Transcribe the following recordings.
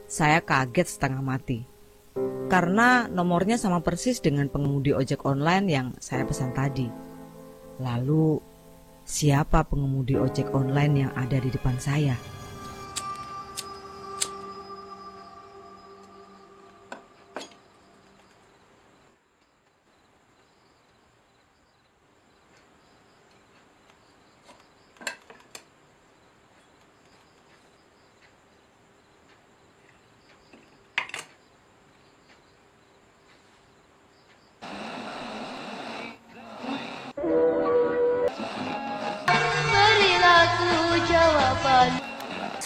saya kaget setengah mati. Karena nomornya sama persis dengan pengemudi ojek online yang saya pesan tadi. Lalu, siapa pengemudi ojek online yang ada di depan saya?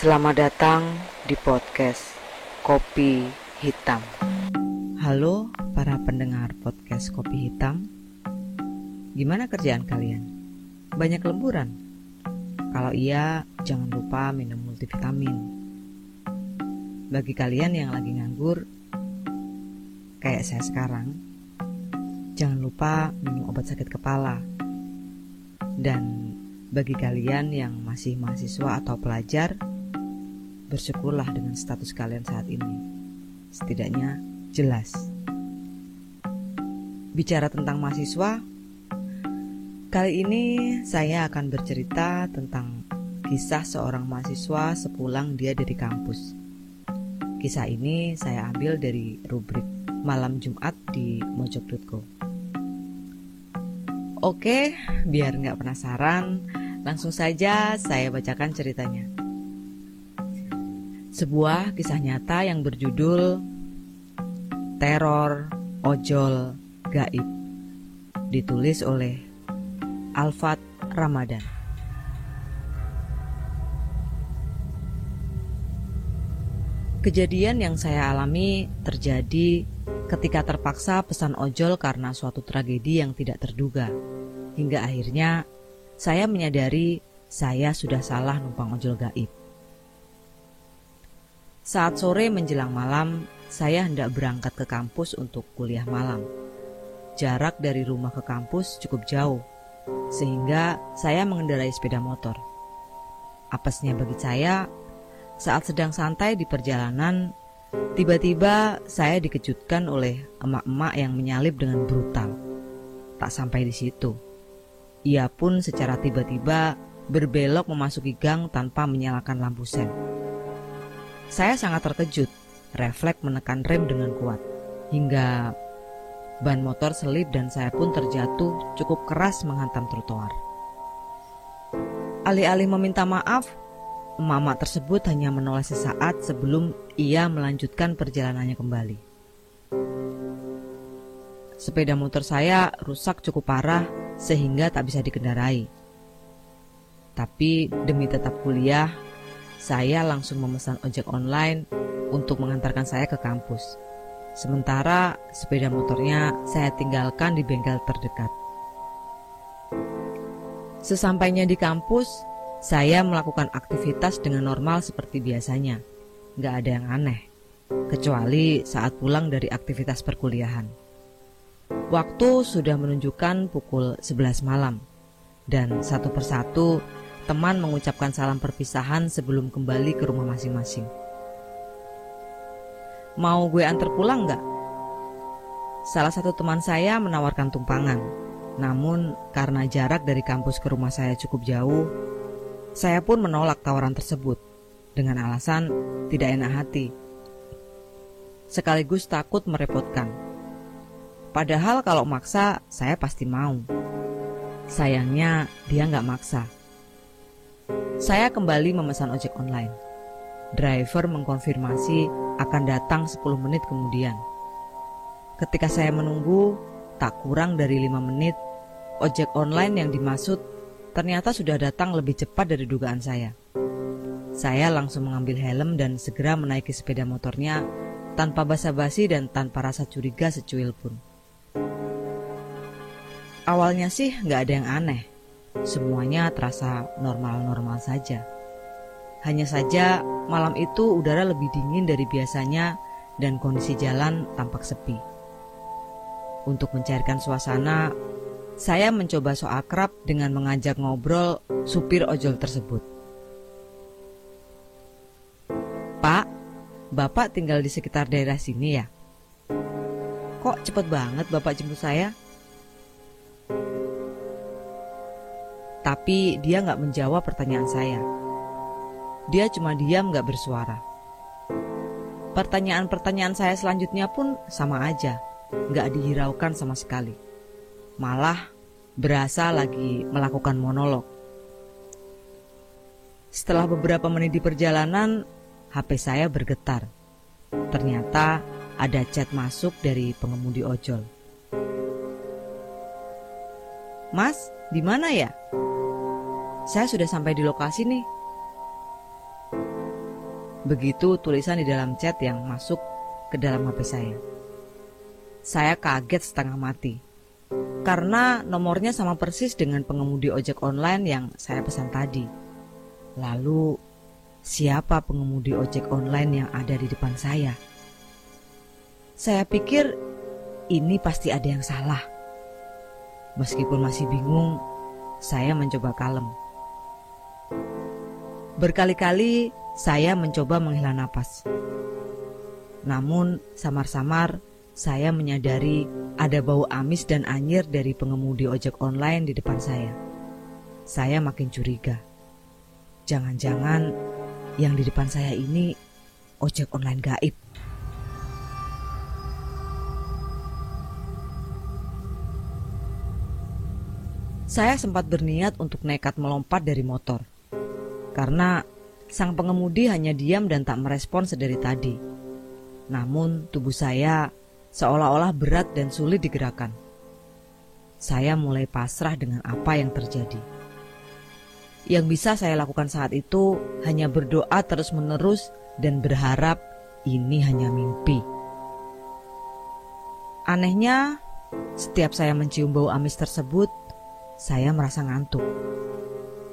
Selamat datang di podcast Kopi Hitam. Halo para pendengar podcast Kopi Hitam. Gimana kerjaan kalian? Banyak lemburan? Kalau iya, jangan lupa minum multivitamin. Bagi kalian yang lagi nganggur, kayak saya sekarang, jangan lupa minum obat sakit kepala. Dan bagi kalian yang masih mahasiswa atau pelajar, bersyukurlah dengan status kalian saat ini. Setidaknya jelas. Bicara tentang mahasiswa, kali ini saya akan bercerita tentang kisah seorang mahasiswa sepulang dia dari kampus. Kisah ini saya ambil dari rubrik Malam Jumat di Mojok.co. Oke, biar nggak penasaran, langsung saja saya bacakan ceritanya. Sebuah kisah nyata yang berjudul Teror Ojol Gaib, ditulis oleh Alfat Ramadan. Kejadian yang saya alami terjadi ketika terpaksa pesan ojol karena suatu tragedi yang tidak terduga. Hingga akhirnya saya menyadari saya sudah salah numpang ojol gaib. Saat sore menjelang malam, saya hendak berangkat ke kampus untuk kuliah malam. Jarak dari rumah ke kampus cukup jauh, sehingga saya mengendarai sepeda motor. Apesnya bagi saya, saat sedang santai di perjalanan, tiba-tiba saya dikejutkan oleh emak-emak yang menyalip dengan brutal. Tak sampai di situ, ia pun secara tiba-tiba berbelok memasuki gang tanpa menyalakan lampu sen. Saya sangat terkejut, refleks menekan rem dengan kuat, hingga ban motor selip dan saya pun terjatuh cukup keras menghantam trotoar. Alih-alih meminta maaf, emak-emak tersebut hanya menoleh sesaat sebelum ia melanjutkan perjalanannya kembali. Sepeda motor saya rusak cukup parah sehingga tak bisa dikendarai. Tapi demi tetap kuliah, saya langsung memesan ojek online untuk mengantarkan saya ke kampus. Sementara sepeda motornya saya tinggalkan di bengkel terdekat. Sesampainya di kampus, saya melakukan aktivitas dengan normal seperti biasanya. Gak ada yang aneh, kecuali saat pulang dari aktivitas perkuliahan. Waktu sudah menunjukkan pukul 11 malam, dan satu persatu teman mengucapkan salam perpisahan sebelum kembali ke rumah masing-masing. Mau gue antar pulang gak? Salah satu teman saya menawarkan tumpangan. Namun karena jarak dari kampus ke rumah saya cukup jauh, saya pun menolak tawaran tersebut dengan alasan tidak enak hati, sekaligus takut merepotkan. Padahal kalau maksa saya pasti mau. Sayangnya dia gak maksa. Saya kembali memesan ojek online. Driver mengkonfirmasi akan datang 10 menit kemudian. Ketika saya menunggu, tak kurang dari 5 menit, ojek online yang dimaksud ternyata sudah datang lebih cepat dari dugaan saya. Saya langsung mengambil helm dan segera menaiki sepeda motornya tanpa basa-basi dan tanpa rasa curiga secuil pun. Awalnya sih gak ada yang aneh. Semuanya terasa normal-normal saja. Hanya saja malam itu udara lebih dingin dari biasanya dan kondisi jalan tampak sepi. Untuk mencairkan suasana, saya mencoba so akrab dengan mengajak ngobrol supir ojol tersebut. "Pak, Bapak tinggal di sekitar daerah sini ya? Kok cepet banget Bapak jemput saya? Tapi dia gak menjawab pertanyaan saya. Dia cuma diam gak bersuara. Pertanyaan-pertanyaan saya selanjutnya pun sama aja, gak dihiraukan sama sekali. Malah berasa lagi melakukan monolog. Setelah beberapa menit di perjalanan, HP saya bergetar. Ternyata ada chat masuk dari pengemudi ojol. Mas, di mana ya? Saya sudah sampai di lokasi nih. Begitu tulisan di dalam chat yang masuk ke dalam HP saya. Saya kaget setengah mati. Karena nomornya sama persis dengan pengemudi ojek online yang saya pesan tadi. Lalu, siapa pengemudi ojek online yang ada di depan saya? Saya pikir ini pasti ada yang salah. Meskipun masih bingung, saya mencoba kalem. Berkali-kali saya mencoba menghela napas. Namun samar-samar saya menyadari ada bau amis dan anyir dari pengemudi ojek online di depan saya. Saya makin curiga. Jangan-jangan yang di depan saya ini ojek online gaib. Saya sempat berniat untuk nekat melompat dari motor. Karena sang pengemudi hanya diam dan tak merespon sedari tadi. Namun tubuh saya seolah-olah berat dan sulit digerakkan. Saya mulai pasrah dengan apa yang terjadi. Yang bisa saya lakukan saat itu hanya berdoa terus-menerus dan berharap ini hanya mimpi. Anehnya, setiap saya mencium bau amis tersebut, saya merasa ngantuk.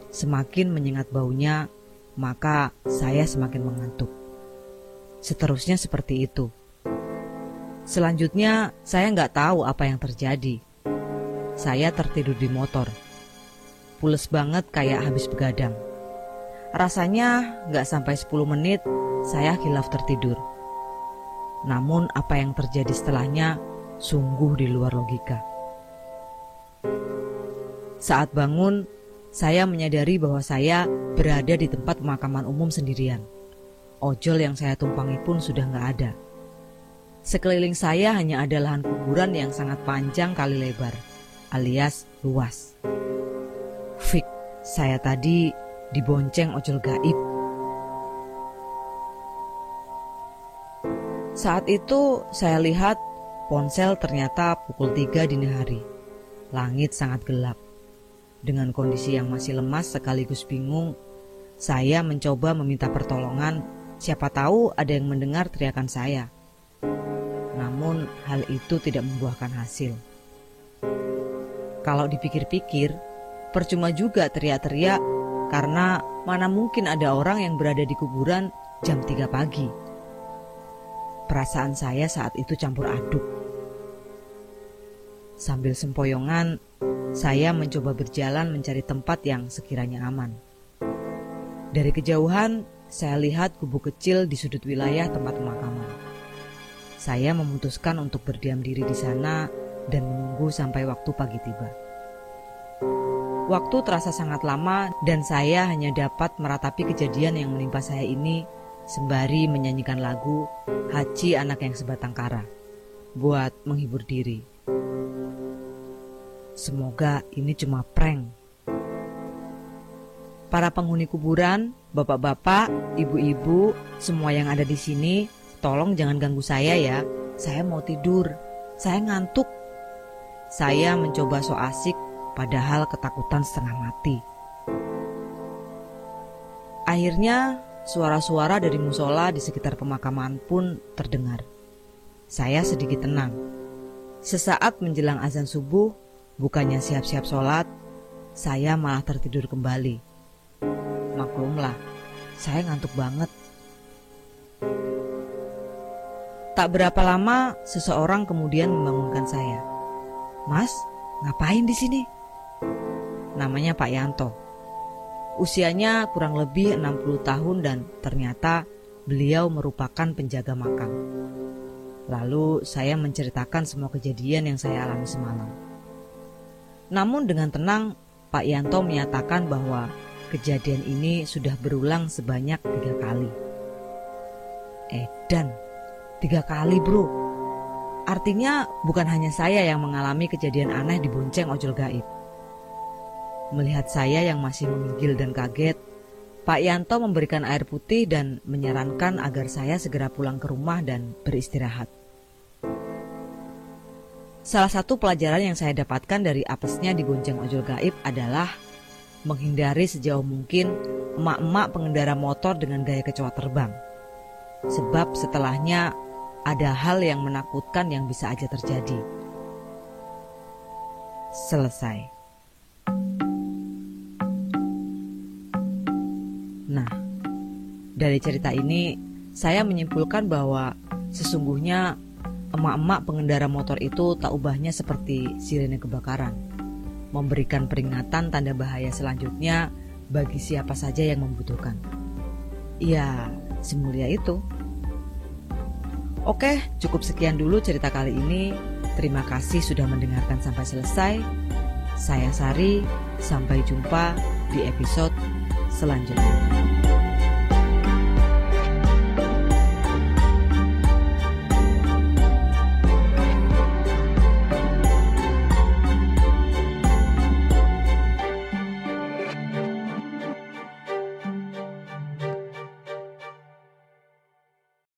Semakin menyengat baunya, maka saya semakin mengantuk. Seterusnya seperti itu. Selanjutnya, saya nggak tahu apa yang terjadi. Saya tertidur di motor. Pules banget kayak habis begadang. Rasanya gak sampai 10 menit saya khilaf tertidur. Namun apa yang terjadi setelahnya sungguh di luar logika. Saat bangun, saya menyadari bahwa saya berada di tempat pemakaman umum sendirian. Ojol yang saya tumpangi pun sudah gak ada. Sekeliling saya hanya ada lahan kuburan yang sangat panjang kali lebar, alias luas. Fik, saya tadi dibonceng ojol gaib. Saat itu saya lihat ponsel ternyata pukul 3 dini hari. Langit sangat gelap. Dengan kondisi yang masih lemas sekaligus bingung, saya mencoba meminta pertolongan. Siapa tahu ada yang mendengar teriakan saya. Namun hal itu tidak membuahkan hasil. Kalau dipikir-pikir, percuma juga teriak-teriak karena mana mungkin ada orang yang berada di kuburan jam 3 pagi. Perasaan saya saat itu campur aduk. Sambil sempoyongan, saya mencoba berjalan mencari tempat yang sekiranya aman. Dari kejauhan, saya lihat gubuk kecil di sudut wilayah tempat pemakaman. Saya memutuskan untuk berdiam diri di sana dan menunggu sampai waktu pagi tiba. Waktu terasa sangat lama dan saya hanya dapat meratapi kejadian yang menimpa saya ini sembari menyanyikan lagu Haji Anak yang Sebatang Kara buat menghibur diri. Semoga ini cuma prank. Para penghuni kuburan, bapak-bapak, ibu-ibu, semua yang ada di sini, tolong jangan ganggu saya ya. Saya mau tidur, saya ngantuk. Saya mencoba so asik, padahal ketakutan setengah mati. Akhirnya suara-suara dari musola di sekitar pemakaman pun terdengar. Saya sedikit tenang. Sesaat menjelang azan subuh, bukannya siap-siap sholat, saya malah tertidur kembali. Maklumlah, saya ngantuk banget. Tak berapa lama, seseorang kemudian membangunkan saya. Mas, ngapain di sini? Namanya Pak Yanto. Usianya kurang lebih 60 tahun dan ternyata beliau merupakan penjaga makam. Lalu saya menceritakan semua kejadian yang saya alami semalam. Namun dengan tenang, Pak Yanto menyatakan bahwa kejadian ini sudah berulang sebanyak 3 kali. Dan 3 kali bro. Artinya bukan hanya saya yang mengalami kejadian aneh di Bonceng Ojol Gaib. Melihat saya yang masih menggigil dan kaget, Pak Yanto memberikan air putih dan menyarankan agar saya segera pulang ke rumah dan beristirahat. Salah satu pelajaran yang saya dapatkan dari apesnya di Bonceng Ojol Gaib adalah menghindari sejauh mungkin emak-emak pengendara motor dengan gaya kecoa terbang. Sebab setelahnya ada hal yang menakutkan yang bisa aja terjadi. Selesai. Nah, dari cerita ini saya menyimpulkan bahwa sesungguhnya emak-emak pengendara motor itu tak ubahnya seperti sirene kebakaran, memberikan peringatan tanda bahaya selanjutnya bagi siapa saja yang membutuhkan. Ya, semulia itu. Oke, cukup sekian dulu cerita kali ini. Terima kasih sudah mendengarkan sampai selesai. Saya Sari, sampai jumpa di episode selanjutnya.